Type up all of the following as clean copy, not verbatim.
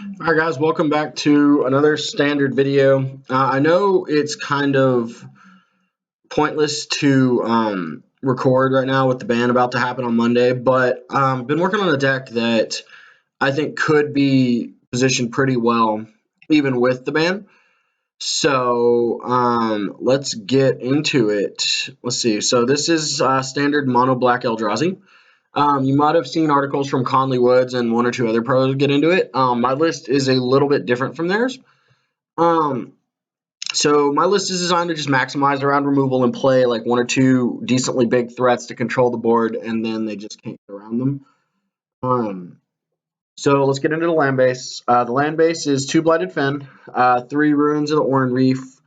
Alright guys, welcome back to another standard video. I know it's kind of pointless to record right now with the ban about to happen on Monday, but been working on a deck that I think could be positioned pretty well even with the ban. So let's get into it. Let's see. So this is standard MonoBlack Eldrazi. You might have seen articles from Conley Woods and one or two other pros get into it. My list is a little bit different from theirs. Um, so my list is designed to just maximize around removal and play like one or two decently big threats to control the board, and then they just can't get around them. So let's get into the land base. The land base is 2 Blighted Fen, 3 Ruins of the Oran Reef,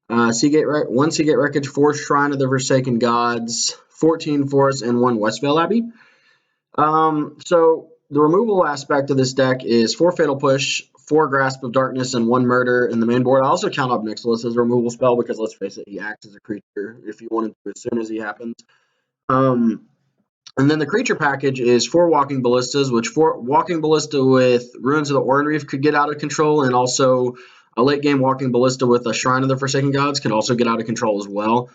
one Seagate Wreckage, 4 Shrine of the Forsaken Gods, 14 Forests, and 1 Westvale Abbey. So the removal aspect of this deck is 4 Fatal Push, 4 Grasp of Darkness, and 1 Murder in the main board. I also count Obnixilis as a removal spell because, let's face it, he acts as a creature if you wanted to as soon as he happens. And then the creature package is 4 Walking Ballistas, which 4 Walking Ballista with Ruins of the Oran Reef could get out of control, and also a late game Walking Ballista with a Shrine of the Forsaken Gods could also get out of control as well.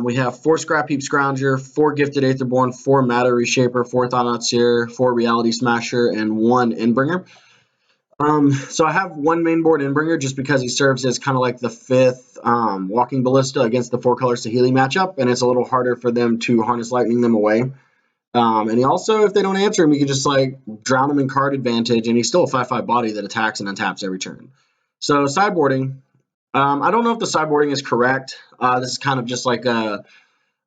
We have 4 Scrap Heap Scrounger, 4 Gifted Aetherborn, 4 Matter Reshaper, 4 Thought Seer, 4 Reality Smasher, and 1 Endbringer. So I have 1 main board Endbringer just because he serves as kind of like the 5th Walking Ballista against the 4 color Saheeli matchup, and it's a little harder for them to Harness Lightning them away. And he also, if they don't answer him, you can just like drown him in card advantage, and he's still a 5/5 body that attacks and untaps every turn. So sideboarding. I don't know if the sideboarding is correct. This is kind of just like a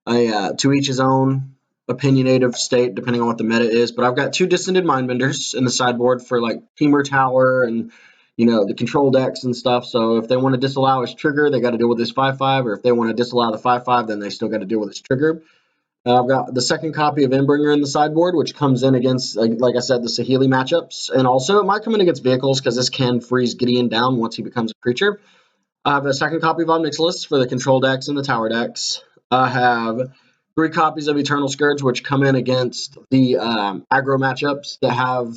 to each his own opinionative state, depending on what the meta is. But I've got 2 Discended Mindbenders in the sideboard for like Temur Tower and the control decks and stuff. So if they want to disallow his trigger, they got to deal with his 5/5, or if they want to disallow the 5/5, then they still got to deal with his trigger. I've got the 2nd copy of Endbringer in the sideboard, which comes in against, like I said, the Saheeli matchups. And also, it might come in against vehicles because this can freeze Gideon down once he becomes a creature. I have a 2nd copy of Obnixilis for the control decks and the tower decks. I have 3 copies of Eternal Scourge, which come in against the aggro matchups that have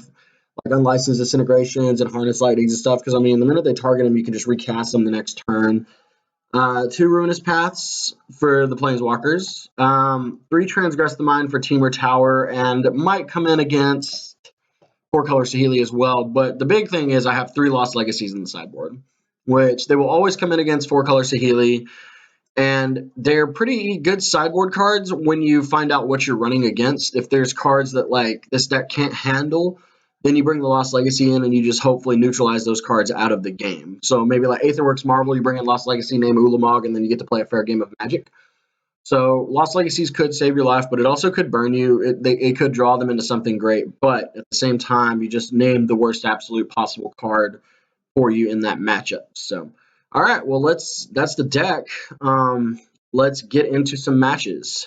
like unlicensed disintegrations and harness lightnings and stuff. Because, the minute they target them, you can just recast them the next turn. 2 Ruinous Paths for the Planeswalkers, 3 Transgress the Mind for Temur Tower, and it might come in against 4 color Saheeli as well. But the big thing is I have 3 Lost Legacies in the sideboard, which they will always come in against 4 color Saheeli, and they're pretty good sideboard cards when you find out what you're running against. If there's cards that like this deck can't handle, then you bring the Lost Legacy in and you just hopefully neutralize those cards out of the game. So maybe like Aetherworks Marvel, you bring in Lost Legacy, name Ulamog, and then you get to play a fair game of Magic. So Lost Legacies could save your life, but it also could burn you. It could draw them into something great, but at the same time, you just named the worst absolute possible card for you in that matchup. So, all right, well, that's the deck. Let's get into some matches.